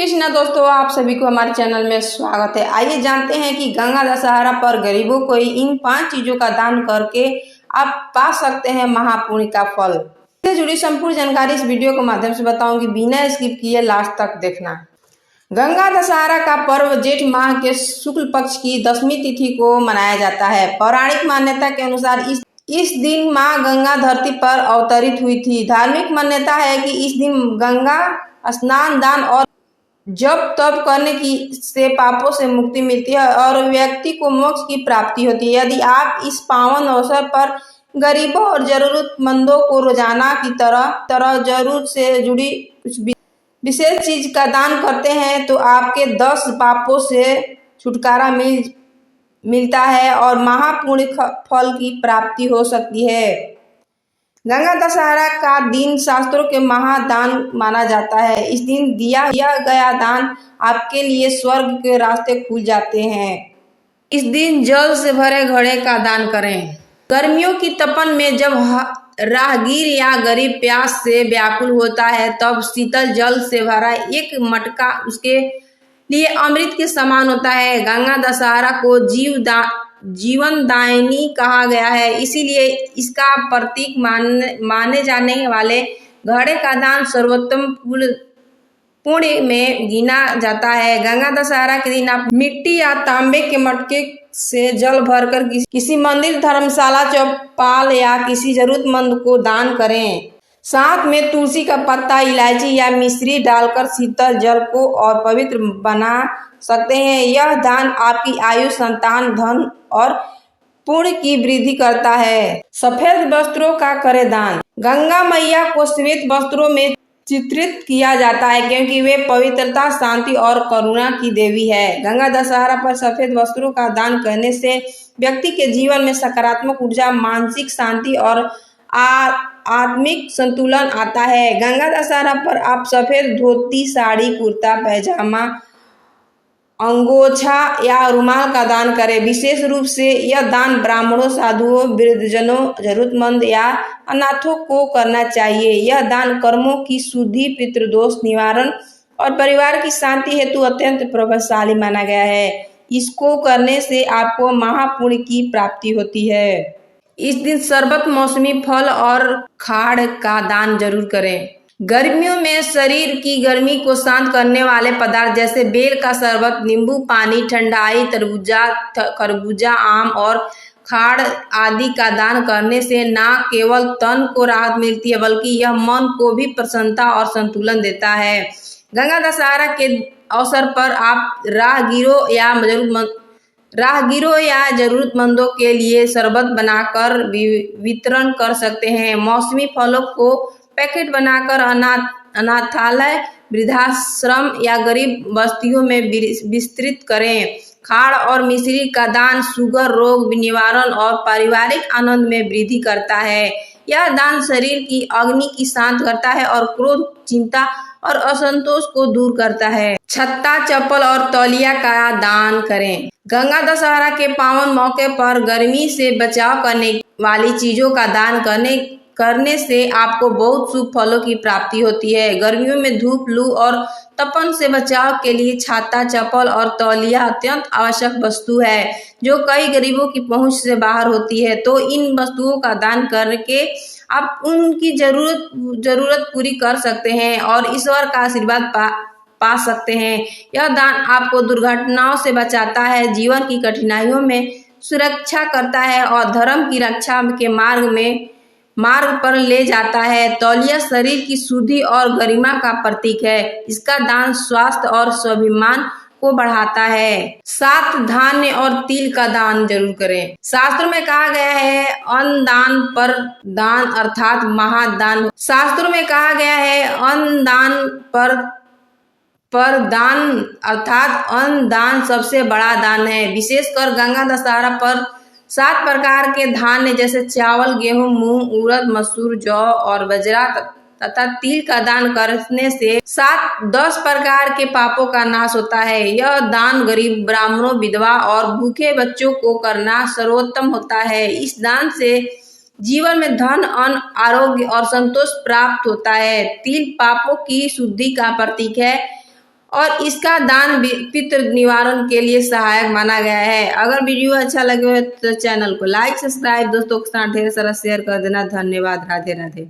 कृष्णा दोस्तों, आप सभी को हमारे चैनल में स्वागत है। आइए जानते हैं कि गंगा दशहरा पर गरीबों को इन 5 चीजों का दान करके आप पा सकते हैं महापुण्य का फल। इससे जुड़ी संपूर्ण जानकारी इस वीडियो के माध्यम से बताऊंगी, बिना स्किप किए लास्ट तक देखना। गंगा दशहरा का पर्व जेठ माह के शुक्ल पक्ष की 10वीं तिथि को मनाया जाता है। पौराणिक मान्यता के अनुसार इस दिन माँ गंगा धरती पर अवतरित हुई थी। धार्मिक मान्यता है कि इस दिन गंगा स्नान, दान और जप तप करने से पापों से मुक्ति मिलती है और व्यक्ति को मोक्ष की प्राप्ति होती है। यदि आप इस पावन अवसर पर गरीबों और जरूरतमंदों को रोजाना की तरह जरूरत से जुड़ी कुछ विशेष चीज का दान करते हैं तो आपके 10 पापों से छुटकारा मिलता है और महापुण्य फल की प्राप्ति हो सकती है। गंगा दशहरा का दिन शास्त्रों के महादान माना जाता है। इस दिन दिया गया दान आपके लिए स्वर्ग के रास्ते खुल जाते हैं। इस दिन जल से भरे घड़े का दान करें। गर्मियों की तपन में जब राहगीर या गरीब प्यास से व्याकुल होता है तब शीतल जल से भरा एक मटका उसके लिए अमृत के समान होता है। गंगा दशहरा को जीवन दायिनी कहा गया है, इसीलिए इसका प्रतीक माने जाने वाले घड़े का दान सर्वोत्तम पुण्य में गिना जाता है। गंगा दशहरा के दिन आप मिट्टी या तांबे के मटके से जल भरकर किसी मंदिर, धर्मशाला, चौपाल या किसी जरूरतमंद को दान करें। साथ में तुलसी का पत्ता, इलायची या मिश्री डालकर शीतल जल को और पवित्र बना सकते हैं। यह दान आपकी आयु, संतान, धन और पुण्य की वृद्धि करता है। सफेद वस्त्रों का करें दान। गंगा मैया को श्वेत वस्त्रों में चित्रित किया जाता है क्योंकि वे पवित्रता, शांति और करुणा की देवी है। गंगा दशहरा पर सफेद वस्त्रों का दान करने से व्यक्ति के जीवन में सकारात्मक ऊर्जा, मानसिक शांति और आत्मिक संतुलन आता है। गंगा दशहरा पर आप सफेद धोती, साड़ी, कुर्ता, पैजामा, अंगोछा या रुमाल का दान करें। विशेष रूप से यह दान ब्राह्मणों, साधुओं, वृद्धजनों, जरूरतमंद या अनाथों को करना चाहिए। यह दान कर्मों की शुद्धि, पितृदोष निवारण और परिवार की शांति हेतु अत्यंत प्रभावशाली माना गया है। इसको करने से आपको महापुण्य की प्राप्ति होती है। इस दिन शरबत, मौसमी फल और खाड़ का दान जरूर करें। गर्मियों में शरीर की गर्मी को शांत करने वाले पदार्थ जैसे बेल का शरबत, नींबू पानी, ठंडाई, खरबूजा, आम और खाड़ आदि का दान करने से न केवल तन को राहत मिलती है बल्कि यह मन को भी प्रसन्नता और संतुलन देता है। गंगा दशहरा के अवसर पर आप राहगीरों या जरूरतमंदों के लिए शरबत बनाकर वितरण कर सकते हैं। मौसमी फलों को पैकेट बनाकर अनाथालय, वृद्धाश्रम या गरीब बस्तियों में विस्तृत करें। खाड़ और मिश्री का दान शुगर रोग निवारण और पारिवारिक आनंद में वृद्धि करता है। यह दान शरीर की अग्नि की शांत करता है और क्रोध, चिंता और असंतोष को दूर करता है। छत्ता, चप्पल और तौलिया का दान करें। गंगा दशहरा के पावन मौके पर गर्मी से बचाव करने वाली चीजों का दान करने से आपको बहुत शुभ फलों की प्राप्ति होती है। गर्मियों में धूप, लू और तपन से बचाव के लिए छाता, चप्पल और तौलिया अत्यंत आवश्यक वस्तु है जो कई गरीबों की पहुंच से बाहर होती है। तो इन वस्तुओं का दान करके आप उनकी जरूरत पूरी कर सकते हैं और ईश्वर का आशीर्वाद पा सकते हैं। यह दान आपको दुर्घटनाओं से बचाता है, जीवन की कठिनाइयों में सुरक्षा करता है और धर्म की रक्षा के मार्ग पर ले जाता है। तौलिया शरीर की शुद्धि और गरिमा का प्रतीक है। इसका दान स्वास्थ्य और स्वाभिमान को बढ़ाता है। 7 धान्य और तिल का दान जरूर करें। शास्त्रों में कहा गया है अन्न दान पर दान अर्थात महादान। शास्त्रों में कहा गया है अन्न दान पर दान अर्थात अन्न दान सबसे बड़ा दान है। विशेषकर गंगा दशहरा पर 7 प्रकार के धान्य जैसे चावल, गेहूं, मूंग, उड़द, मसूर, जौ और बाजरा तथा तिल का दान करने से 10 प्रकार के पापों का नाश होता है। यह दान गरीब, ब्राह्मणों, विधवा और भूखे बच्चों को करना सर्वोत्तम होता है। इस दान से जीवन में धन, अन्न, आरोग्य और संतोष प्राप्त होता है। तिल पापों की शुद्धि का प्रतीक है और इसका दान पितृ निवारण के लिए सहायक माना गया है। अगर वीडियो अच्छा लगे हो तो चैनल को लाइक सब्सक्राइब दोस्तों के साथ ढेर सारा शेयर कर देना। धन्यवाद। राधे राधे।